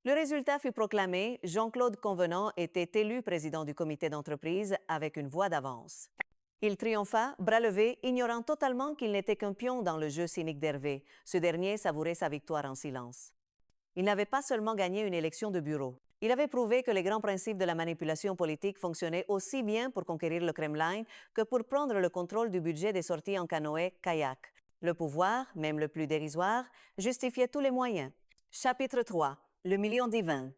Le résultat fut proclamé, Jean-Claude Convenant était élu président du comité d'entreprise avec une voix d'avance. Il triompha, bras levés, ignorant totalement qu'il n'était qu'un pion dans le jeu cynique d'Hervé. Ce dernier savourait sa victoire en silence. Il n'avait pas seulement gagné une élection de bureau. Il avait prouvé que les grands principes de la manipulation politique fonctionnaient aussi bien pour conquérir le Kremlin que pour prendre le contrôle du budget des sorties en canoë-kayak. Le pouvoir, même le plus dérisoire, justifiait tous les moyens. Chapitre 3. Le million divin.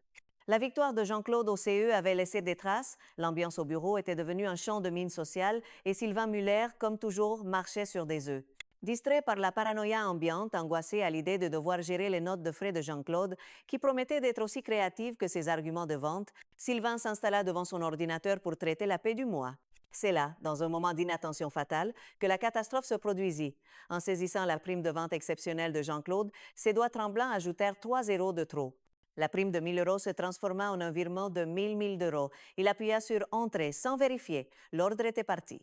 La victoire de Jean-Claude au CE avait laissé des traces, l'ambiance au bureau était devenue un champ de mine sociale et Sylvain Muller, comme toujours, marchait sur des œufs. Distrait par la paranoïa ambiante, angoissé à l'idée de devoir gérer les notes de frais de Jean-Claude, qui promettait d'être aussi créative que ses arguments de vente, Sylvain s'installa devant son ordinateur pour traiter la paie du mois. C'est là, dans un moment d'inattention fatale, que la catastrophe se produisit. En saisissant la prime de vente exceptionnelle de Jean-Claude, ses doigts tremblants ajoutèrent 3 zéros de trop. La prime de 1 000 € se transforma en un virement de 1 000 €. Il appuya sur « Entrée » sans vérifier. L'ordre était parti.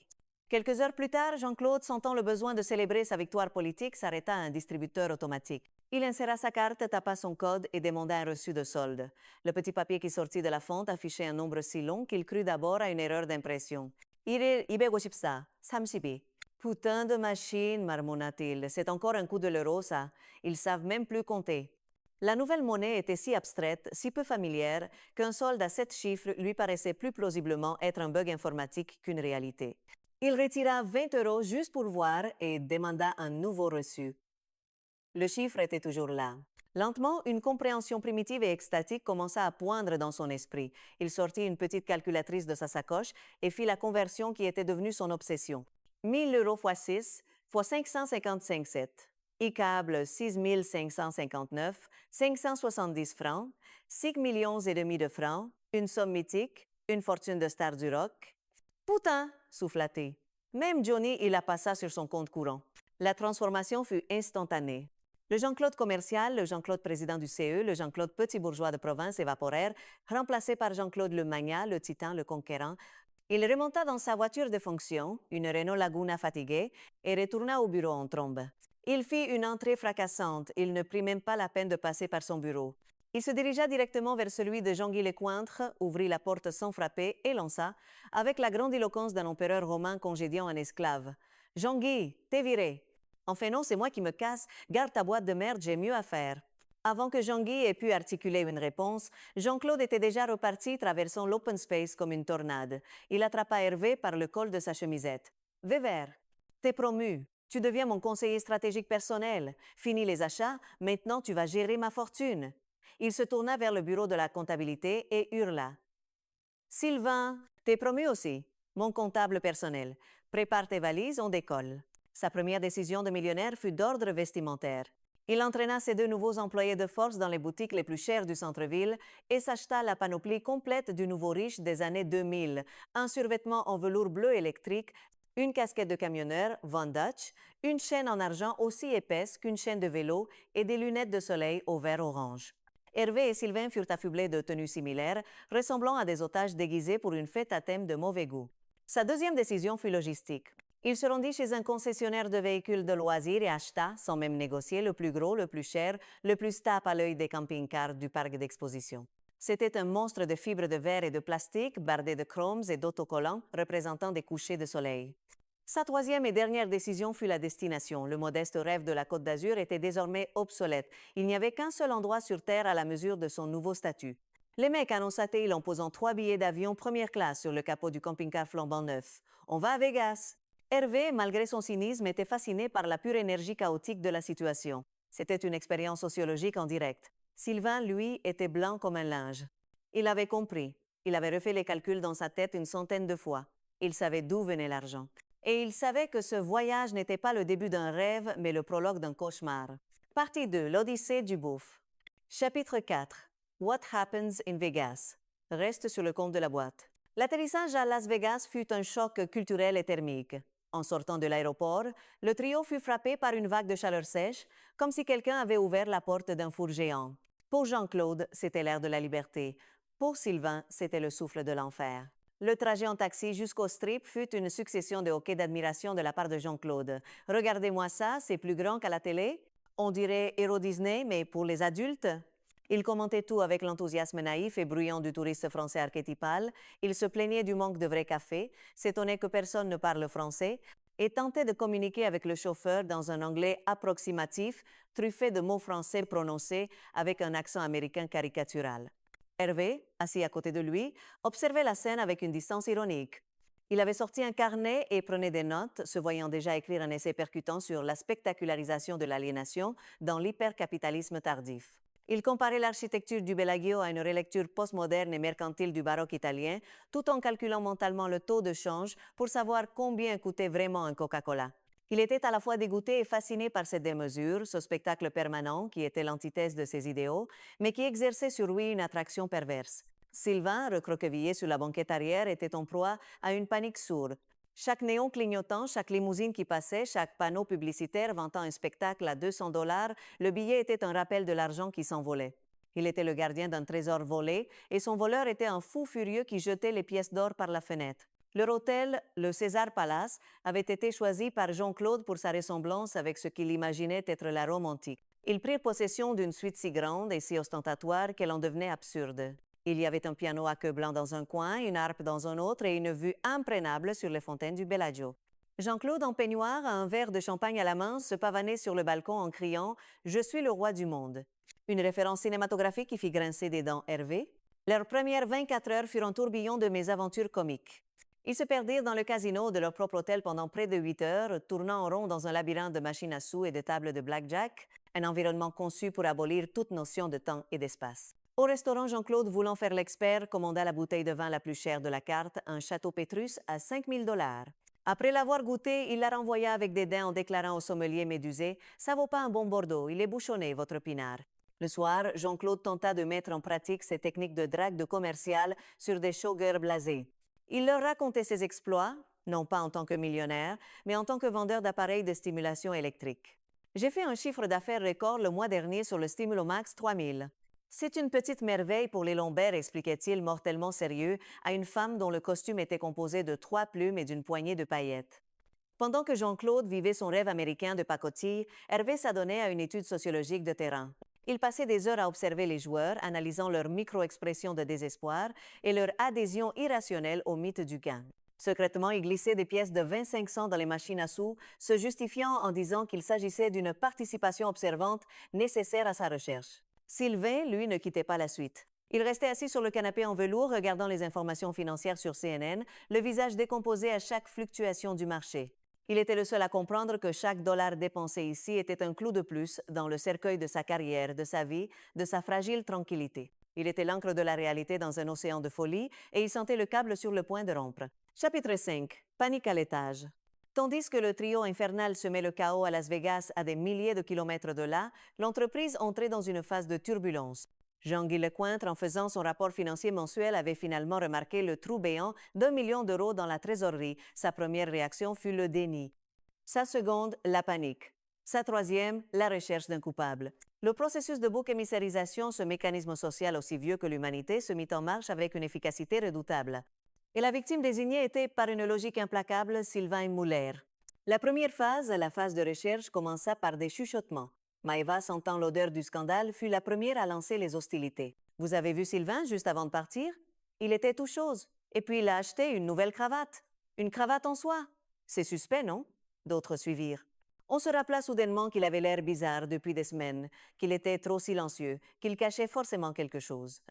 Quelques heures plus tard, Jean-Claude, sentant le besoin de célébrer sa victoire politique, s'arrêta à un distributeur automatique. Il inséra sa carte, tapa son code et demanda un reçu de solde. Le petit papier qui sortit de la fonte affichait un nombre si long qu'il crut d'abord à une erreur d'impression. « 254, 32. » Putain de machine, marmonna-t-il. C'est encore un coup de l'euro, ça. Ils savent même plus compter. La nouvelle monnaie était si abstraite, si peu familière, qu'un solde à 7 chiffres lui paraissait plus plausiblement être un bug informatique qu'une réalité. Il retira 20 € juste pour voir et demanda un nouveau reçu. Le chiffre était toujours là. Lentement, une compréhension primitive et extatique commença à poindre dans son esprit. Il sortit une petite calculatrice de sa sacoche et fit la conversion qui était devenue son obsession. 1 000 € x 6 x 555,7. Icable 6 559, 570 francs, 6 millions et demi de francs, une somme mythique, une fortune de star du rock. Putain, souffla-t-il. Même Johnny, il la passa sur son compte courant. La transformation fut instantanée. Le Jean-Claude commercial, le Jean-Claude président du CE, le Jean-Claude petit bourgeois de province évaporèrent, remplacé par Jean-Claude le magnat, le titan, le conquérant. Il remonta dans sa voiture de fonction, une Renault Laguna fatiguée, et retourna au bureau en trombe. Il fit une entrée fracassante, il ne prit même pas la peine de passer par son bureau. Il se dirigea directement vers celui de Jean-Guy Lecointre, ouvrit la porte sans frapper et lança, avec la grandiloquence d'un empereur romain congédiant un esclave. « Jean-Guy, t'es viré. »« Enfin non, c'est moi qui me casse. Garde ta boîte de merde, j'ai mieux à faire. » Avant que Jean-Guy ait pu articuler une réponse, Jean-Claude était déjà reparti traversant l'open space comme une tornade. Il attrapa Hervé par le col de sa chemisette. « Vévert, t'es promu. Tu deviens mon conseiller stratégique personnel. Fini les achats, maintenant tu vas gérer ma fortune. » Il se tourna vers le bureau de la comptabilité et hurla. « Sylvain, t'es promu aussi. Mon comptable personnel. Prépare tes valises, on décolle. » Sa première décision de millionnaire fut d'ordre vestimentaire. Il entraîna ses 2 nouveaux employés de force dans les boutiques les plus chères du centre-ville et s'acheta la panoplie complète du nouveau riche des années 2000, un survêtement en velours bleu électrique, une casquette de camionneur, Von Dutch, une chaîne en argent aussi épaisse qu'une chaîne de vélo et des lunettes de soleil au vert orange. Hervé et Sylvain furent affublés de tenues similaires, ressemblant à des otages déguisés pour une fête à thème de mauvais goût. Sa deuxième décision fut logistique. Il se rendit chez un concessionnaire de véhicules de loisirs et acheta, sans même négocier, le plus gros, le plus cher, le plus tape à l'œil des camping-cars du parc d'exposition. C'était un monstre de fibres de verre et de plastique, bardé de chromes et d'autocollants, représentant des couchers de soleil. Sa troisième et dernière décision fut la destination. Le modeste rêve de la Côte d'Azur était désormais obsolète. Il n'y avait qu'un seul endroit sur Terre à la mesure de son nouveau statut. Les mecs annonça-t-il en posant 3 billets d'avion première classe sur le capot du camping-car flambant neuf. On va à Vegas. Hervé, malgré son cynisme, était fasciné par la pure énergie chaotique de la situation. C'était une expérience sociologique en direct. Sylvain, lui, était blanc comme un linge. Il avait compris. Il avait refait les calculs dans sa tête une centaine de fois. Il savait d'où venait l'argent. Et il savait que ce voyage n'était pas le début d'un rêve, mais le prologue d'un cauchemar. Partie 2. L'Odyssée du Beauf. Chapitre 4. What happens in Vegas? Reste sur le compte de la boîte. L'atterrissage à Las Vegas fut un choc culturel et thermique. En sortant de l'aéroport, le trio fut frappé par une vague de chaleur sèche, comme si quelqu'un avait ouvert la porte d'un four géant. Pour Jean-Claude, c'était l'air de la liberté. Pour Sylvain, c'était le souffle de l'enfer. Le trajet en taxi jusqu'au strip fut une succession de hoquets d'admiration de la part de Jean-Claude. « Regardez-moi ça, c'est plus grand qu'à la télé. On dirait Héros Disney, mais pour les adultes. » Il commentait tout avec l'enthousiasme naïf et bruyant du touriste français archétypal, il se plaignait du manque de vrais cafés, s'étonnait que personne ne parle français et tentait de communiquer avec le chauffeur dans un anglais approximatif, truffé de mots français prononcés avec un accent américain caricatural. Hervé, assis à côté de lui, observait la scène avec une distance ironique. Il avait sorti un carnet et prenait des notes, se voyant déjà écrire un essai percutant sur la spectacularisation de l'aliénation dans l'hypercapitalisme tardif. Il comparait l'architecture du Bellagio à une relecture postmoderne et mercantile du baroque italien, tout en calculant mentalement le taux de change pour savoir combien coûtait vraiment un Coca-Cola. Il était à la fois dégoûté et fasciné par cette démesure, ce spectacle permanent qui était l'antithèse de ses idéaux, mais qui exerçait sur lui une attraction perverse. Sylvain, recroquevillé sur la banquette arrière, était en proie à une panique sourde. Chaque néon clignotant, chaque limousine qui passait, chaque panneau publicitaire vantant un spectacle à $200, le billet était un rappel de l'argent qui s'envolait. Il était le gardien d'un trésor volé et son voleur était un fou furieux qui jetait les pièces d'or par la fenêtre. Leur hôtel, le César Palace, avait été choisi par Jean-Claude pour sa ressemblance avec ce qu'il imaginait être la Rome antique. Ils prirent possession d'une suite si grande et si ostentatoire qu'elle en devenait absurde. Il y avait un piano à queue blanc dans un coin, une harpe dans un autre et une vue imprénable sur les fontaines du Bellagio. Jean-Claude, en peignoir, un verre de champagne à la main, se pavanait sur le balcon en criant « Je suis le roi du monde ». Une référence cinématographique qui fit grincer des dents Hervé. Leurs premières 24 heures furent un tourbillon de mésaventures comiques. Ils se perdirent dans le casino de leur propre hôtel pendant près de 8 heures, tournant en rond dans un labyrinthe de machines à sous et de tables de blackjack, un environnement conçu pour abolir toute notion de temps et d'espace. Au restaurant, Jean-Claude, voulant faire l'expert, commanda la bouteille de vin la plus chère de la carte, un Château Pétrus à 5 000 $. Après l'avoir goûté, il la renvoya avec dédain en déclarant au sommelier médusé « Ça vaut pas un bon Bordeaux, il est bouchonné, votre pinard ». Le soir, Jean-Claude tenta de mettre en pratique ses techniques de drague de commercial sur des showgirls blasés. Il leur racontait ses exploits, non pas en tant que millionnaire, mais en tant que vendeur d'appareils de stimulation électrique. « J'ai fait un chiffre d'affaires record le mois dernier sur le Stimulomax 3000. C'est une petite merveille pour les lombaires, expliquait-il mortellement sérieux à une femme dont le costume était composé de 3 plumes et d'une poignée de paillettes. Pendant que Jean-Claude vivait son rêve américain de pacotille, Hervé s'adonnait à une étude sociologique de terrain. Il passait des heures à observer les joueurs, analysant leur micro-expression de désespoir et leur adhésion irrationnelle au mythe du gain. Secrètement, il glissait des pièces de 25 cents dans les machines à sous, se justifiant en disant qu'il s'agissait d'une participation observante nécessaire à sa recherche. Sylvain, lui, ne quittait pas la suite. Il restait assis sur le canapé en velours, regardant les informations financières sur CNN, le visage décomposé à chaque fluctuation du marché. Il était le seul à comprendre que chaque dollar dépensé ici était un clou de plus dans le cercueil de sa carrière, de sa vie, de sa fragile tranquillité. Il était l'encre de la réalité dans un océan de folie et il sentait le câble sur le point de rompre. Chapitre 5. Panique à l'étage. Tandis que le trio infernal semait le chaos à Las Vegas à des milliers de kilomètres de là, l'entreprise entrait dans une phase de turbulence. Jean-Guy Lecointre, en faisant son rapport financier mensuel, avait finalement remarqué le trou béant d'1 million d'euros dans la trésorerie. Sa première réaction fut le déni. Sa seconde, la panique. Sa troisième, la recherche d'un coupable. Le processus de bouc émissarisation, ce mécanisme social aussi vieux que l'humanité, se mit en marche avec une efficacité redoutable. Et la victime désignée était, par une logique implacable, Sylvain Muller. La première phase, la phase de recherche, commença par des chuchotements. Maëva, sentant l'odeur du scandale, fut la première à lancer les hostilités. « Vous avez vu Sylvain juste avant de partir? Il était tout chose. Et puis il a acheté une nouvelle cravate. Une cravate en soie. C'est suspect, non? » D'autres suivirent. On se rappela soudainement qu'il avait l'air bizarre depuis des semaines, qu'il était trop silencieux, qu'il cachait forcément quelque chose.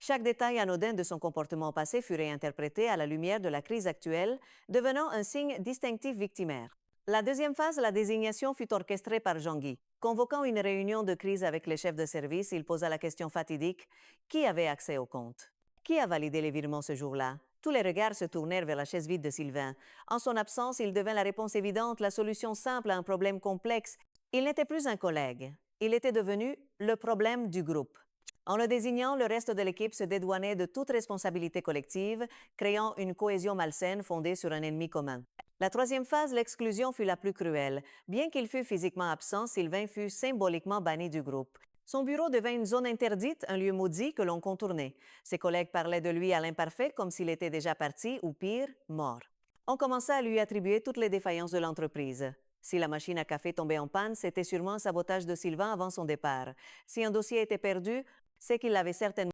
Chaque détail anodin de son comportement passé fut réinterprété à la lumière de la crise actuelle, devenant un signe distinctif victimaire. La deuxième phase, la désignation, fut orchestrée par Jean-Guy. Convoquant une réunion de crise avec les chefs de service, il posa la question fatidique « Qui avait accès au compte? Qui a validé les virements ce jour-là ?» Tous les regards se tournèrent vers la chaise vide de Sylvain. En son absence, il devint la réponse évidente, la solution simple à un problème complexe. Il n'était plus un collègue. Il était devenu le problème du groupe. En le désignant, le reste de l'équipe se dédouanait de toute responsabilité collective, créant une cohésion malsaine fondée sur un ennemi commun. La troisième phase, l'exclusion, fut la plus cruelle. Bien qu'il fût physiquement absent, Sylvain fut symboliquement banni du groupe. Son bureau devint une zone interdite, un lieu maudit que l'on contournait. Ses collègues parlaient de lui à l'imparfait comme s'il était déjà parti ou pire, mort. On commença à lui attribuer toutes les défaillances de l'entreprise. Si la machine à café tombait en panne, c'était sûrement un sabotage de Sylvain avant son départ. Si un dossier était perdu, C'est qu'il l'avait certainement